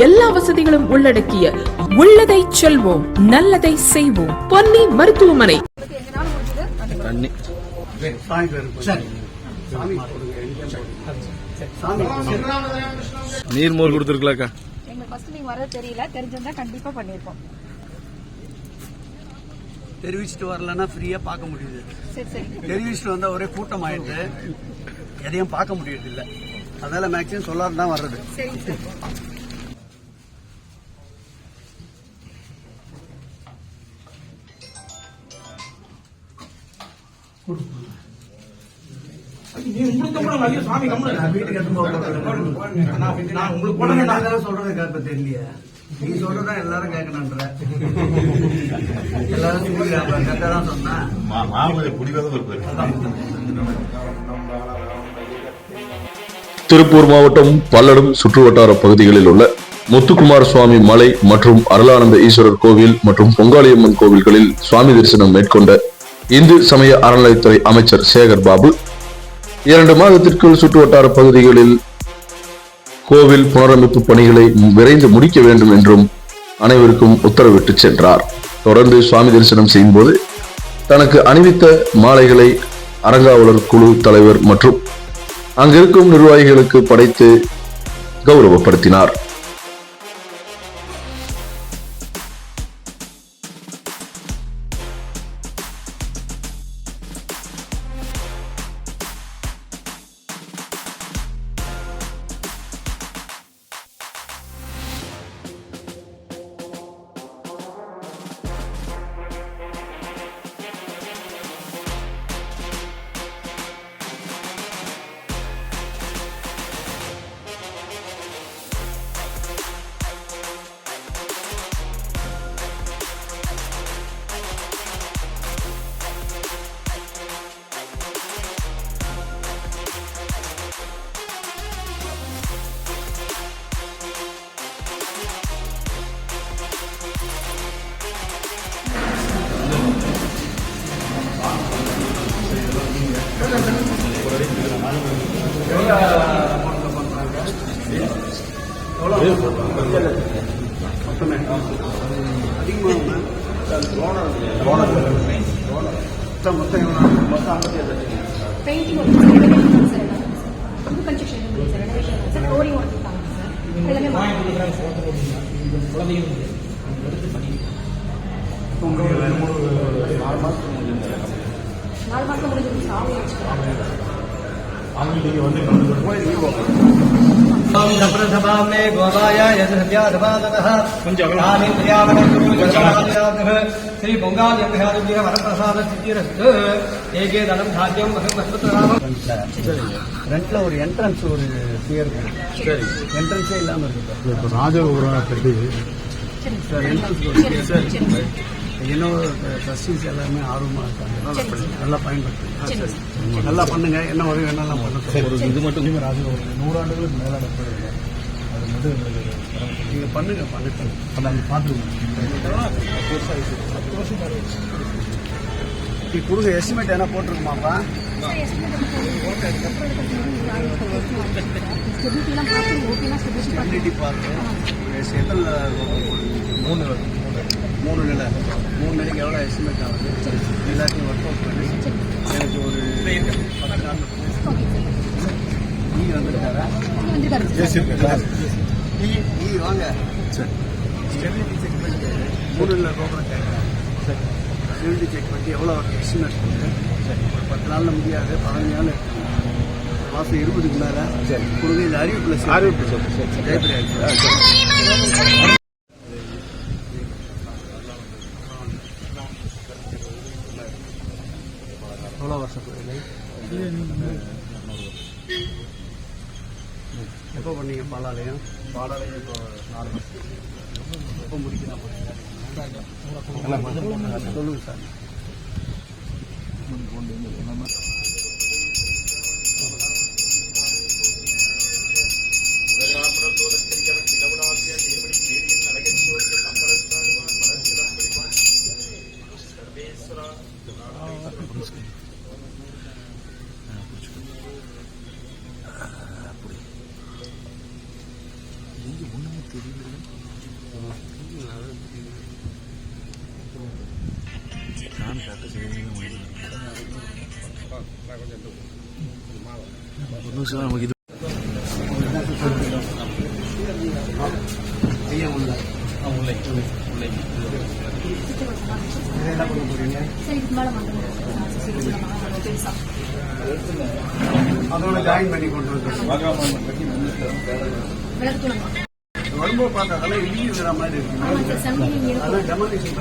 எல்லா வசதிகளும் உள்ளடக்கிய உள்ளதை செல்வோம் நல்லதை செய்வோம் பொன்னி மருத்துவமனை. நீர்மோர் கொடுத்துருக்கலாக்கா. எங்களுக்கு ஃபர்ஸ்ட் நீங்க வர தெரியல, தெரிஞ்சிருந்தா கண்டிப்பா பண்ணிருப்போம். தெரிவிச்சுட்டு வரலன்னா ஃப்ரீயா பார்க்க முடியுது. சரி சரி. தெரிவிச்சுட்டு வந்தா ஒரே கூட்டம் ஆயிட்டு எதையும் பார்க்க முடியறது இல்ல. அதனால மேக்ஸிமம் சொல்லாம தான் வர்றது. சரி சரி. சொல்றது கேட்ப தெரியல. நீ சொல்றதான் எல்லாரும் கேட்கணுன்ற எல்லாரும் கரெக்டாதான் சொன்னா. திருப்பூர் மாவட்டம் பல்லடம் சுற்றுவட்டார பகுதிகளில் உள்ள முத்துக்குமார் சுவாமி மலை மற்றும் அருளானந்த ஈஸ்வரர் கோவில் மற்றும் பொங்காளியம்மன் கோவில்களில் சுவாமி தரிசனம் மேற்கொண்ட இந்து சமய அறநிலையத்துறை அமைச்சர் சேகர் பாபு 2 மாதத்திற்குள் சுற்றுவட்டார பகுதிகளில் கோவில் புனரமைப்பு பணிகளை விரைந்து முடிக்க வேண்டும் என்றும் அனைவருக்கும் உத்தரவிட்டு சென்றார். தொடர்ந்து சுவாமி தரிசனம் செய்யும் போது தனக்கு அணிவித்த மாலைகளை அறங்காவலர் குழு தலைவர் மற்றும் அங்கிருக்கும் நிர்வாகிகளுக்கு படைத்து கௌரவப்படுத்தினார். Painting work sir, renovation sir, புது construction sir, renovation sir, flooring work இருக்காங்க சார். எல்லாமே குழந்தைங்க எடுத்து பண்ணி 4 மாசம் முடிஞ்சிருக்கு சாமி வச்சுக்கலாம். சப்ரசபாமே கோபாய யத்யாதபாததஹ குஞ்சாமி ப்ரியாவனகுருஜாமயாதஹ ஸ்ரீ பொங்காலயப்யாதிபிய வரப்பிரசாத சித்திரஸ்து ஏகே தனம் தாத்யம் மஹத்வத்ராமம். ஃப்ரண்ட்ல ஒரு என்ட்ரன்ஸ் ஒரு கிளியர் சரி என்ட்ரன்ஸே இல்லாம இருக்கு. இப்போ ராஜகோபுரம் கட்டி சார் என்ட்ரன்ஸ் என்னோட ட்ரஸ்டீஸ் எல்லாமே ஆர்வமா இருக்காங்க. நல்லா பயன்படுத்துங்க, நல்லா பண்ணுங்க. என்ன வரையும் என்னெல்லாம் பண்ணுங்க. இது மட்டும் ராஜகோபுரம் 100 ஆண்டுகளுக்கு மேலான கோயில். அது மட்டும் நீங்க பண்ணுங்க பார்த்துருங்க. கொடுங்க எஸ்டிமேட் என்ன போட்டிருக்குமாப்பா? ஸ்டெபிலிட்டி பார்த்து எத்தனை 3 நிலை 3 நிலைக்கு எவ்வளோ எஸ்டிமேட் ஆகுது எல்லாத்தையும் ஒர்க் அவுட் பண்ணி எனக்கு ஒரு 10 நாள் நீ வந்துருக்காரா? நீ வாங்க. ஸ்டெபிலிட்டி செக் பண்ணிட்டு 3 நிலை கோபுரம் கேட்குறேன். ஸ்டெபிலிட்டி செக் பண்ணி எவ்வளோ எஸ்டிமேட் கொடுத்து ஒரு 10 நாளில் முடியாது 15 நாள் மாதம் 20க்கு மேலே கொடுங்க. இந்த அறிவிப்பில் எவ்வளோ வருஷம் எப்போ பண்ணீங்க? பாலாலயம் இப்போ 4 வருஷம். எப்போ முடிக்கலாம் சொல்லுங்க சார். ஒன்றுமே தெரியல. சரி இதுக்கு மேலே வந்து பெருசா அதோட ஜாயின் பண்ணி கொண்டு வந்து விளக்கு தூணமா வரும்போது பார்த்தா அதெல்லாம் இடிக்கிற மாதிரி இருக்கு ஆமாம் சார் சங்கிலி அதெல்லாம் டெமோலிஷன்